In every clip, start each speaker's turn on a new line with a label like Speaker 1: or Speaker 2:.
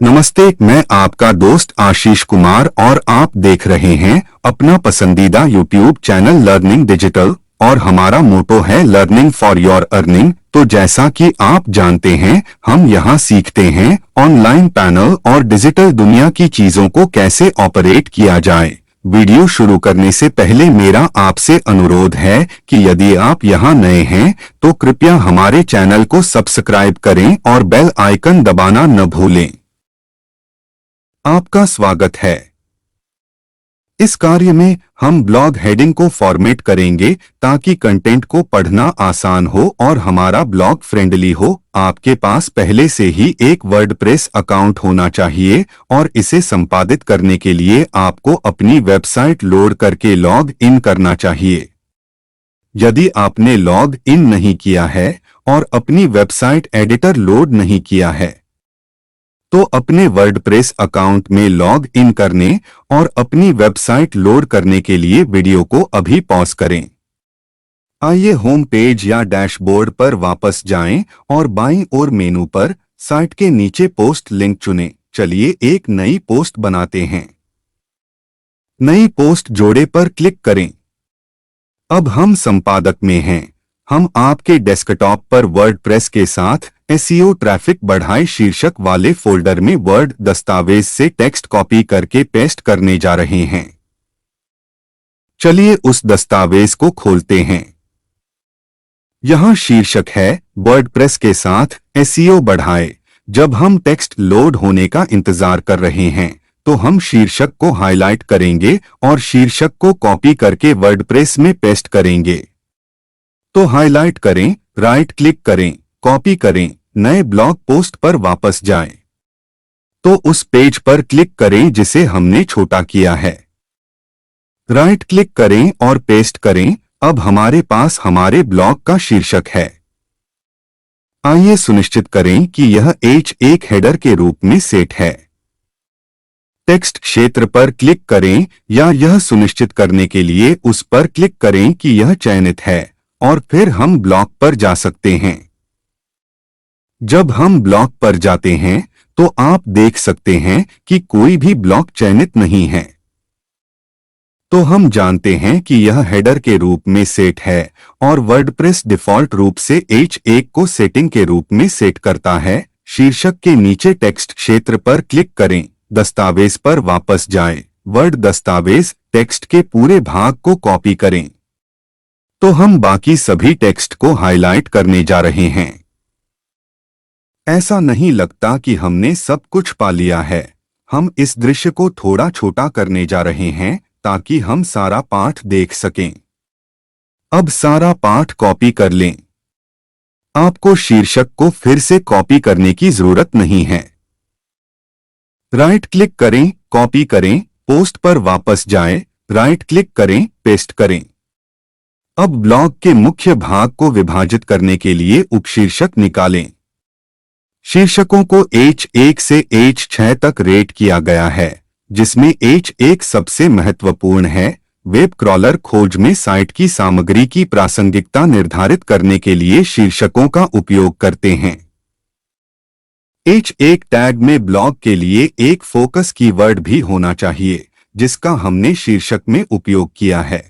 Speaker 1: नमस्ते, मैं आपका दोस्त आशीष कुमार और आप देख रहे हैं अपना पसंदीदा यूट्यूब चैनल लर्निंग डिजिटल और हमारा मोटो है लर्निंग फॉर योर अर्निंग। तो जैसा कि आप जानते हैं, हम यहाँ सीखते हैं ऑनलाइन पैनल और डिजिटल दुनिया की चीजों को कैसे ऑपरेट किया जाए। वीडियो शुरू करने से पहले मेरा आपसे अनुरोध है कि यदि आप यहाँ नए हैं तो कृपया हमारे चैनल को सब्सक्राइब करें और बेल आइकन दबाना न भूलें। आपका स्वागत है। इस कार्य में हम ब्लॉग हेडिंग को फॉर्मेट करेंगे ताकि कंटेंट को पढ़ना आसान हो और हमारा ब्लॉग फ्रेंडली हो। आपके पास पहले से ही एक वर्डप्रेस अकाउंट होना चाहिए और इसे संपादित करने के लिए आपको अपनी वेबसाइट लोड करके लॉग इन करना चाहिए। यदि आपने लॉग इन नहीं किया है और अपनी वेबसाइट एडिटर लोड नहीं किया है तो अपने वर्डप्रेस अकाउंट में लॉग इन करने और अपनी वेबसाइट लोड करने के लिए वीडियो को अभी पॉज करें। आइए होम पेज या डैशबोर्ड पर वापस जाएं और बाईं ओर मेनू पर साइट के नीचे पोस्ट लिंक चुनें। चलिए एक नई पोस्ट बनाते हैं। नई पोस्ट जोड़े पर क्लिक करें। अब हम संपादक में हैं। हम आपके डेस्कटॉप पर वर्डप्रेस के साथ एसईओ ट्रैफिक बढ़ाए शीर्षक वाले फोल्डर में वर्ड दस्तावेज से टेक्स्ट कॉपी करके पेस्ट करने जा रहे हैं। चलिए उस दस्तावेज को खोलते हैं। यहाँ शीर्षक है वर्डप्रेस के साथ एसईओ बढ़ाए। जब हम टेक्स्ट लोड होने का इंतजार कर रहे हैं तो हम शीर्षक को हाईलाइट करेंगे और शीर्षक को कॉपी करके वर्डप्रेस में पेस्ट करेंगे। तो हाईलाइट करें, राइट क्लिक करें, कॉपी करें, नए ब्लॉग पोस्ट पर वापस जाएं। तो उस पेज पर क्लिक करें जिसे हमने छोटा किया है। राइट क्लिक करें और पेस्ट करें। अब हमारे पास हमारे ब्लॉग का शीर्षक है। आइए सुनिश्चित करें कि यह H1 हेडर के रूप में सेट है। टेक्स्ट क्षेत्र पर क्लिक करें या यह सुनिश्चित करने के लिए उस पर क्लिक करें कि यह चयनित है और फिर हम ब्लॉग पर जा सकते हैं। जब हम ब्लॉग पर जाते हैं तो आप देख सकते हैं कि कोई भी ब्लॉग चयनित नहीं है। तो हम जानते हैं कि यह हेडर के रूप में सेट है और वर्डप्रेस डिफ़ॉल्ट रूप से H1 को सेटिंग के रूप में सेट करता है। शीर्षक के नीचे टेक्स्ट क्षेत्र पर क्लिक करें, दस्तावेज पर वापस जाएं, वर्ड दस्तावेज टेक्स्ट के पूरे भाग को कॉपी करें। तो हम बाकी सभी टेक्स्ट को हाईलाइट करने जा रहे हैं। ऐसा नहीं लगता कि हमने सब कुछ पा लिया है। हम इस दृश्य को थोड़ा छोटा करने जा रहे हैं ताकि हम सारा पाठ देख सकें। अब सारा पाठ कॉपी कर लें। आपको शीर्षक को फिर से कॉपी करने की जरूरत नहीं है। राइट क्लिक करें, कॉपी करें, पोस्ट पर वापस जाएं, राइट क्लिक करें, पेस्ट करें। अब ब्लॉग के मुख्य भाग को विभाजित करने के लिए उपशीर्षक निकालें। शीर्षकों को H1 से H6 तक रेट किया गया है, जिसमें H1 सबसे महत्वपूर्ण है। वेब क्रॉलर खोज में साइट की सामग्री की प्रासंगिकता निर्धारित करने के लिए शीर्षकों का उपयोग करते हैं। H1 टैग में ब्लॉग के लिए एक फोकस कीवर्ड भी होना चाहिए, जिसका हमने शीर्षक में उपयोग किया है।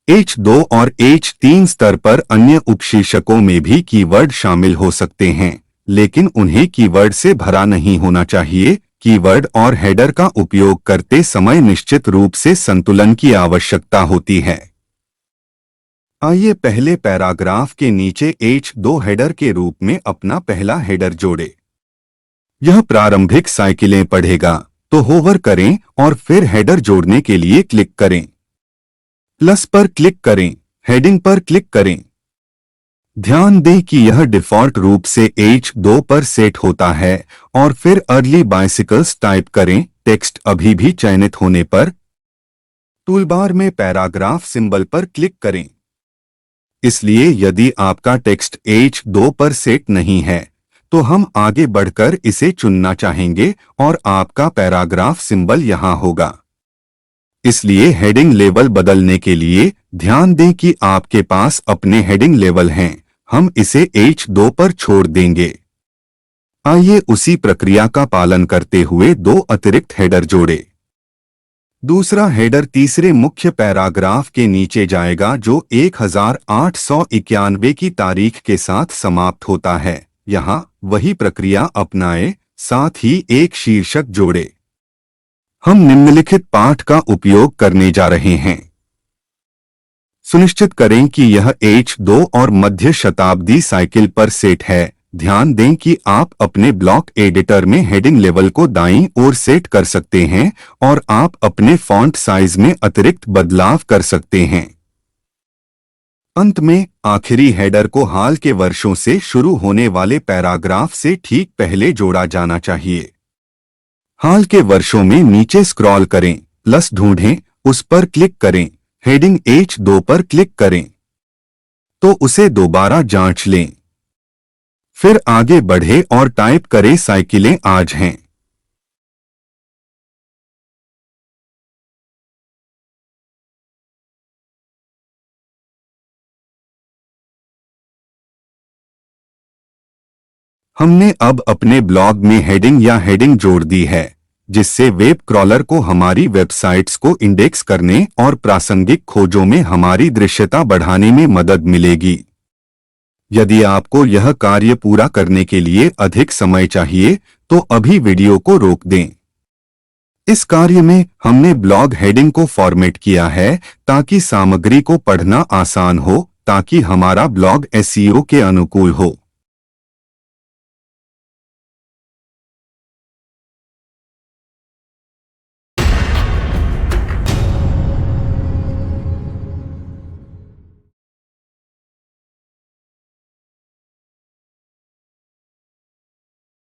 Speaker 1: H2 और H3 स्तर पर अन्य उपशीर्षकों में भी कीवर्ड शामिल हो सकते हैं, लेकिन उन्हें कीवर्ड से भरा नहीं होना चाहिए। कीवर्ड और हेडर का उपयोग करते समय निश्चित रूप से संतुलन की आवश्यकता होती है। आइए पहले पैराग्राफ के नीचे H2 हेडर के रूप में अपना पहला हेडर जोड़े। यह प्रारंभिक साइकिलें पढ़ेगा, तो होवर करें और फिर हेडर जोड़ने के लिए क्लिक करें। प्लस पर क्लिक करें, हेडिंग पर क्लिक करें। ध्यान दें कि यह डिफ़ॉल्ट रूप से H2 पर सेट होता है और फिर अर्ली बाइसिकल्स टाइप करें। टेक्स्ट अभी भी चयनित होने पर टूलबार में पैराग्राफ सिंबल पर क्लिक करें। इसलिए यदि आपका टेक्स्ट H2 पर सेट नहीं है तो हम आगे बढ़कर इसे चुनना चाहेंगे और आपका पैराग्राफ सिंबल यहाँ होगा। इसलिए हेडिंग लेवल बदलने के लिए ध्यान दें कि आपके पास अपने हेडिंग लेवल हैं। हम इसे H2 पर छोड़ देंगे। आइए उसी प्रक्रिया का पालन करते हुए दो अतिरिक्त हेडर जोड़े। दूसरा हेडर तीसरे मुख्य पैराग्राफ के नीचे जाएगा जो 1891 की तारीख के साथ समाप्त होता है। यहाँ वही प्रक्रिया अपनाएं, साथ ही एक शीर्षक जोड़े। हम निम्नलिखित पाठ का उपयोग करने जा रहे हैं। सुनिश्चित करें कि यह H2 और मध्य शताब्दी साइकिल पर सेट है। ध्यान दें कि आप अपने ब्लॉक एडिटर में हेडिंग लेवल को दाईं ओर सेट कर सकते हैं और आप अपने फॉन्ट साइज में अतिरिक्त बदलाव कर सकते हैं। अंत में आखिरी हेडर को हाल के वर्षों से शुरू होने वाले पैराग्राफ से ठीक पहले जोड़ा जाना चाहिए। हाल के वर्षों में नीचे स्क्रॉल करें, प्लस ढूंढें, उस पर क्लिक करें, हेडिंग H2 पर क्लिक करें तो उसे दोबारा जांच लें। फिर आगे बढ़े और टाइप करें साइकिलें आज हैं। हमने अब अपने ब्लॉग में हेडिंग या हेडिंग जोड़ दी है, जिससे वेब क्रॉलर को हमारी वेबसाइट्स को इंडेक्स करने और प्रासंगिक खोजों में हमारी दृश्यता बढ़ाने में मदद मिलेगी। यदि आपको यह कार्य पूरा करने के लिए अधिक समय चाहिए तो अभी वीडियो को रोक दें। इस कार्य में हमने ब्लॉग हेडिंग को फॉर्मेट किया है ताकि सामग्री को पढ़ना आसान हो, ताकि हमारा ब्लॉग एसईओ के अनुकूल हो।